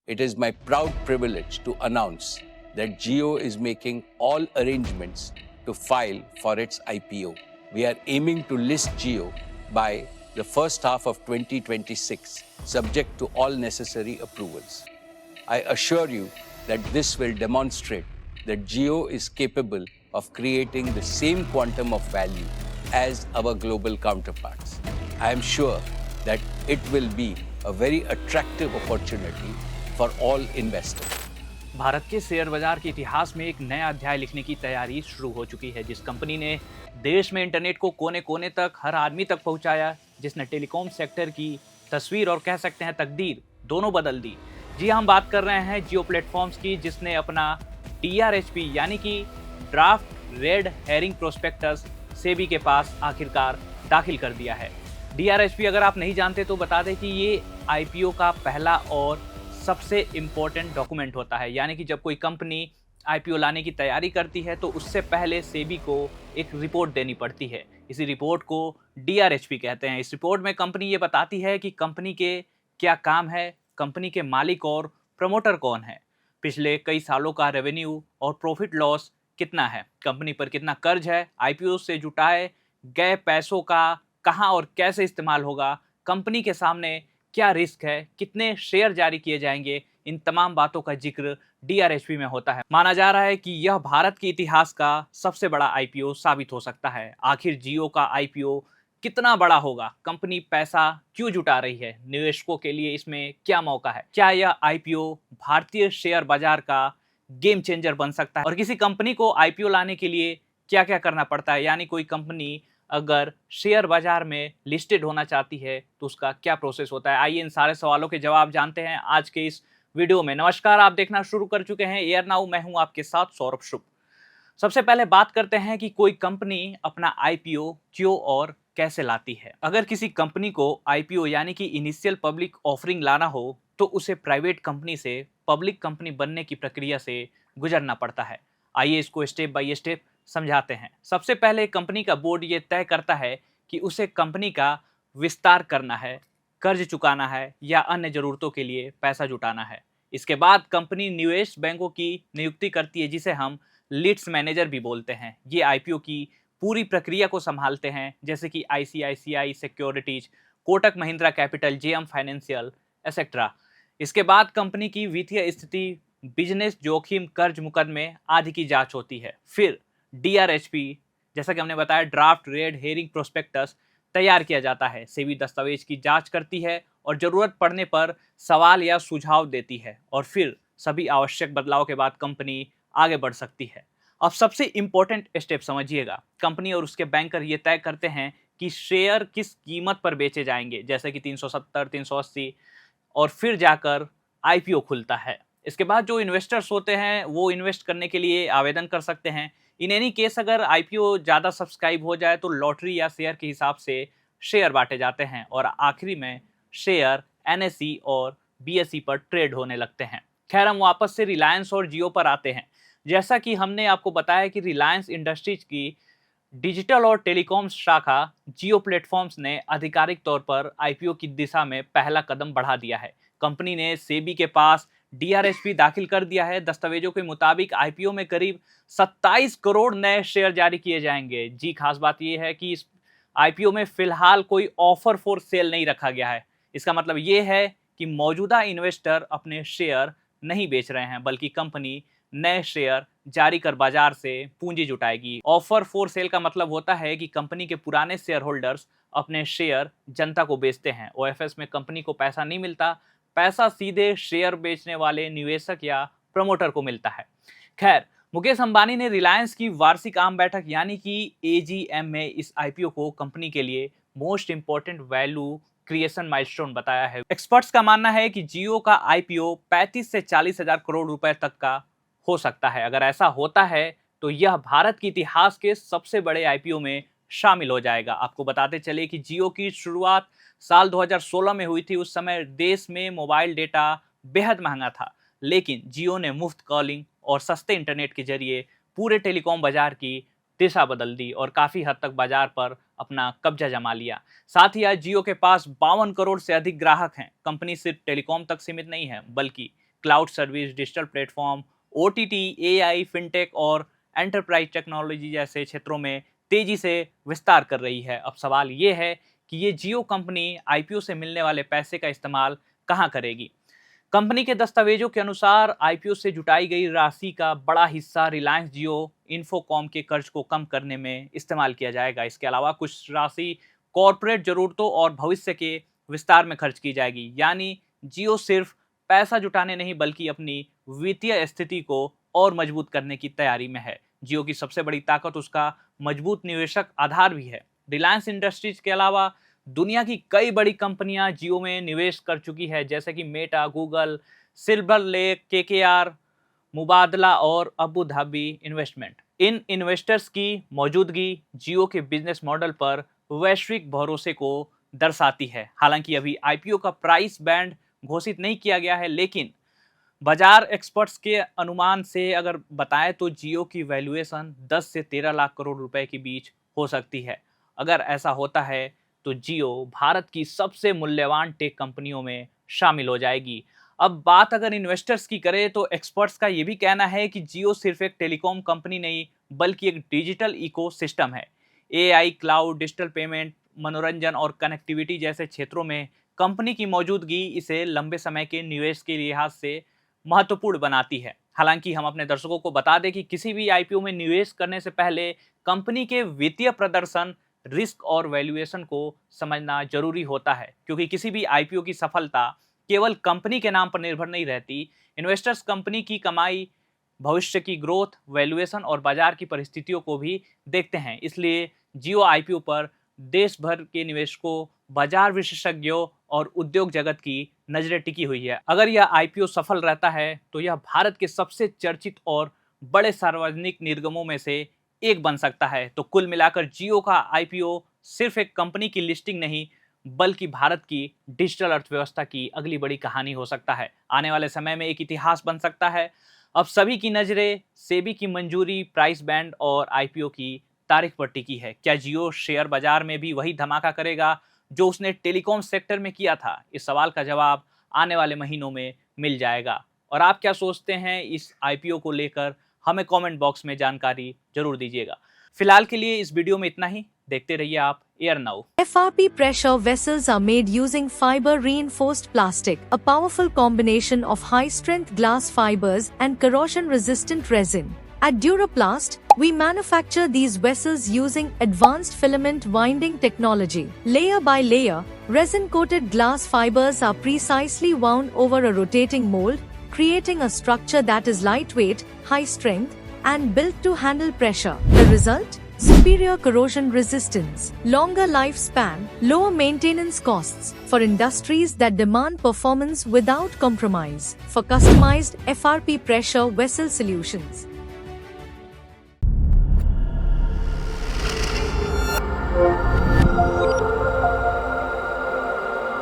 it is my proud privilege to announce that Jio is making all arrangements to file for its IPO. We are aiming to list Jio by the first half of 2026, subject to all necessary approvals. I assure you that this will demonstrate that Jio is capable of creating the same quantum of value as our global counterparts. I am sure that it will be a very attractive opportunity for all investors. Bharat के share बाजार के इतिहास में एक नया अध्याय लिखने की तैयारी शुरू हो चुकी है। जिस कंपनी ने देश में इंटरनेट को कोने कोने तक, हर आदमी तक पहुंचाया, जिसने टेलीकॉम सेक्टर की तस्वीर और कह सकते हैं तकदीर दोनों बदल दी। जी हम बात कर रहे हैं जियो प्लेटफॉर्म्स की, जिसने अपना DRHP यानी कि draft red herring prospectus SEBI के पास आखिरकार दाखिल कर दिया है। DRHP अगर आप नहीं जानते तो बता दें कि ये IPO का पहला और सबसे इम्पोर्टेंट डॉक्यूमेंट होता है। यानी कि जब कोई कंपनी IPO लाने की तैयारी करती है तो उससे पहले सेबी को एक रिपोर्ट देनी पड़ती है। इसी रिपोर्ट को DRHP कहते हैं। इस रिपोर्ट में कंपनी ये बताती है कि कंपनी के क्या काम है, कंपनी के मालिक और प्रमोटर कौन है, पिछले कई सालों का रेवेन्यू और प्रॉफिट लॉस कितना है, कंपनी पर कितना कर्ज है, IPO से जुटाए गए पैसों का कहाँ और कैसे इस्तेमाल होगा, कंपनी के सामने क्या रिस्क है, कितने शेयर जारी किए जाएंगे, इन तमाम बातों का जिक्र DRHP में होता है। माना जा रहा है कि यह भारत के इतिहास का सबसे बड़ा IPO साबित हो सकता है। आखिर जियो का IPO कितना बड़ा होगा, कंपनी पैसा क्यों जुटा रही है, निवेशकों के लिए इसमें क्या मौका है, क्या यह IPO भारतीय शेयर बाजार का गेम चेंजर बन सकता है और किसी कंपनी को IPO लाने के लिए क्या क्या करना पड़ता है, यानी कोई कंपनी अगर शेयर बाजार में लिस्टेड होना चाहती है तो उसका क्या प्रोसेस होता है। आइए इन सारे सवालों के जवाब जानते हैं आज के इस वीडियो में। नमस्कार, आप देखना शुरू कर चुके हैं एयर नाउ, मैं हूं आपके साथ सौरभ शुभ। सबसे पहले बात करते हैं कि कोई कंपनी अपना IPO क्यों और कैसे लाती है। अगर किसी कंपनी को IPO यानी कि इनिशियल पब्लिक ऑफरिंग लाना हो तो उसे प्राइवेट कंपनी से पब्लिक कंपनी बनने की प्रक्रिया से गुजरना पड़ता है। आइए इसको स्टेप बाय स्टेप समझाते हैं। सबसे पहले कंपनी का बोर्ड ये तय करता है कि उसे कंपनी का विस्तार करना है, कर्ज चुकाना है या अन्य जरूरतों के लिए पैसा जुटाना है। इसके बाद कंपनी निवेश बैंकों की नियुक्ति करती है, जिसे हम लीड्स मैनेजर भी बोलते हैं। ये IPO की पूरी प्रक्रिया को संभालते हैं, जैसे कि ICICI securities, Kotak Mahindra capital, JM financial etcetera. इसके बाद कंपनी की वित्तीय स्थिति, बिजनेस जोखिम, कर्ज मुकदमे आदि की जांच होती है। फिर DRHP, जैसा कि हमने बताया, ड्राफ्ट रेड हेरिंग प्रोस्पेक्टस तैयार किया जाता है। सेबी दस्तावेज की जांच करती है और जरूरत पड़ने पर सवाल या सुझाव देती है और फिर सभी आवश्यक बदलाव के बाद कंपनी आगे बढ़ सकती है। अब सबसे इंपॉर्टेंट स्टेप समझिएगा। कंपनी और उसके बैंकर ये तय करते हैं कि शेयर किस कीमत पर बेचे जाएंगे, जैसे कि 370, 380, और फिर जाकर IPO खुलता है। इसके बाद जो इन्वेस्टर्स होते हैं वो इन्वेस्ट करने के लिए आवेदन कर सकते हैं। इन एनी केस अगर IPO ज़्यादा सब्सक्राइब हो जाए तो लॉटरी या शेयर के हिसाब से शेयर बांटे जाते हैं और आखिरी में शेयर NSE और BSE पर ट्रेड होने लगते हैं। खैर, हम वापस से रिलायंस और जियो पर आते हैं। जैसा कि हमने आपको बताया कि रिलायंस इंडस्ट्रीज की डिजिटल और टेलीकॉम शाखा जियो प्लेटफॉर्म्स ने आधिकारिक तौर पर IPO की दिशा में पहला कदम बढ़ा दिया है। कंपनी ने सेबी के पास DRHP दाखिल कर दिया है। दस्तावेजों के मुताबिक IPO में करीब 27 करोड़ नए शेयर जारी किए जाएंगे। जी, खास बात यह है कि इस IPO में फिलहाल कोई ऑफर फॉर सेल नहीं रखा गया है। इसका मतलब ये है कि मौजूदा इन्वेस्टर अपने शेयर नहीं बेच रहे हैं, बल्कि कंपनी नए शेयर जारी कर बाजार से पूंजी जुटाएगी। ऑफर फॉर सेल का मतलब होता है कि कंपनी के पुराने शेयर होल्डर्स अपने शेयर जनता को बेचते हैं। OFS में कंपनी को पैसा नहीं मिलता, पैसा सीधे शेयर बेचने वाले निवेशक या प्रमोटर को मिलता है। खैर, मुकेश अंबानी ने रिलायंस की वार्षिक आम बैठक यानी कि AGM में इस IPO को कंपनी के लिए most important value creation milestone बताया है। एक्सपर्ट्स का मानना है कि जियो का IPO 35 से 40 हजार करोड़ रुपए तक का हो सकता है। अगर ऐसा होता है तो यह भारत के इतिहास के सबसे बड़े IPO में शामिल हो जाएगा। आपको बताते चले कि जियो की शुरुआत साल 2016 में हुई थी। उस समय देश में मोबाइल डेटा बेहद महंगा था, लेकिन जियो ने मुफ्त कॉलिंग और सस्ते इंटरनेट के जरिए पूरे टेलीकॉम बाजार की दिशा बदल दी और काफी हद तक बाजार पर अपना कब्जा जमा लिया। साथ ही आज जियो के पास 52 करोड़ से अधिक ग्राहक हैं। कंपनी सिर्फ टेलीकॉम तक सीमित नहीं है, बल्कि cloud service, digital platform, OTT, AI, fintech और एंटरप्राइज टेक्नोलॉजी जैसे क्षेत्रों में तेजी से विस्तार कर रही है। अब सवाल ये है कि ये जियो कंपनी IPO से मिलने वाले पैसे का इस्तेमाल कहाँ करेगी। कंपनी के दस्तावेजों के अनुसार IPO से जुटाई गई राशि का बड़ा हिस्सा रिलायंस जियो इन्फोकॉम के कर्ज को कम करने में इस्तेमाल किया जाएगा। इसके अलावा कुछ राशि कॉरपोरेट जरूरतों और भविष्य के विस्तार में खर्च की जाएगी। यानी जियो सिर्फ पैसा जुटाने नहीं बल्कि अपनी वित्तीय स्थिति को और मजबूत करने की तैयारी में है। जियो की सबसे बड़ी ताकत उसका मजबूत निवेशक आधार भी है। रिलायंस इंडस्ट्रीज के अलावा दुनिया की कई बड़ी कंपनियां जियो में निवेश कर चुकी है, जैसे कि Meta, Google, silver lake, KKR, मुबादला और अबू धाबी इन्वेस्टमेंट। इन इन्वेस्टर्स की मौजूदगी जियो के बिजनेस मॉडल पर वैश्विक भरोसे को दर्शाती है। हालांकि अभी IPO का प्राइस बैंड घोषित नहीं किया गया है, लेकिन बाजार एक्सपर्ट्स के अनुमान से अगर बताएं तो जियो की वैल्यूएशन 10 से 13 लाख करोड़ रुपए के बीच हो सकती है। अगर ऐसा होता है तो जियो भारत की सबसे मूल्यवान टेक कंपनियों में शामिल हो जाएगी। अब बात अगर इन्वेस्टर्स की करें तो एक्सपर्ट्स का ये भी कहना है कि जियो सिर्फ एक टेलीकॉम कंपनी नहीं बल्कि एक डिजिटल इकोसिस्टम है। AI, क्लाउड, डिजिटल पेमेंट, मनोरंजन और कनेक्टिविटी जैसे क्षेत्रों में कंपनी की मौजूदगी इसे लंबे समय के निवेश के लिहाज से महत्वपूर्ण बनाती है। हालांकि हम अपने दर्शकों को बता दें कि किसी भी IPO में निवेश करने से पहले कंपनी के वित्तीय प्रदर्शन, रिस्क और वैल्यूएशन को समझना जरूरी होता है, क्योंकि किसी भी IPO की सफलता केवल कंपनी के नाम पर निर्भर नहीं रहती। इन्वेस्टर्स कंपनी की कमाई, भविष्य की ग्रोथ, वैल्यूएशन और बाजार की परिस्थितियों को भी देखते हैं। इसलिए जियो IPO पर देश भर के निवेशकों, बाजार विशेषज्ञों और उद्योग जगत की नजरें टिकी हुई है। अगर यह IPO सफल रहता है तो यह भारत के सबसे चर्चित और बड़े सार्वजनिक निर्गमों में से एक बन सकता है। तो कुल मिलाकर जियो का IPO सिर्फ एक कंपनी की लिस्टिंग नहीं बल्कि भारत की डिजिटल अर्थव्यवस्था की अगली बड़ी कहानी हो सकता है। आने वाले समय में एक इतिहास बन सकता है। अब सभी की नजरें सेबी की मंजूरी, प्राइस बैंड और IPO की तारीख पर टिकी है। क्या जियो शेयर बाजार में भी वही धमाका करेगा जो उसने टेलीकॉम सेक्टर में किया था? इस सवाल का जवाब आने वाले महीनों में मिल जाएगा। और आप क्या सोचते हैं इस IPO को लेकर? हमें कमेंट बॉक्स में जानकारी जरूर दीजिएगा। फिलहाल के लिए इस वीडियो में इतना ही। देखते रहिए आप air now. FRP pressure vessels are made using fiber reinforced plastic, a powerful combination of high strength glass fibers and corrosion resistant resin. At Duraplast, we manufacture these vessels using advanced filament winding technology. Layer by layer, resin coated glass fibers are precisely wound over a rotating mold, creating a structure that is lightweight, high strength, and built to handle pressure. The result? Superior corrosion resistance, longer lifespan, lower maintenance costs for industries that demand performance without compromise. For customized FRP pressure vessel solutions,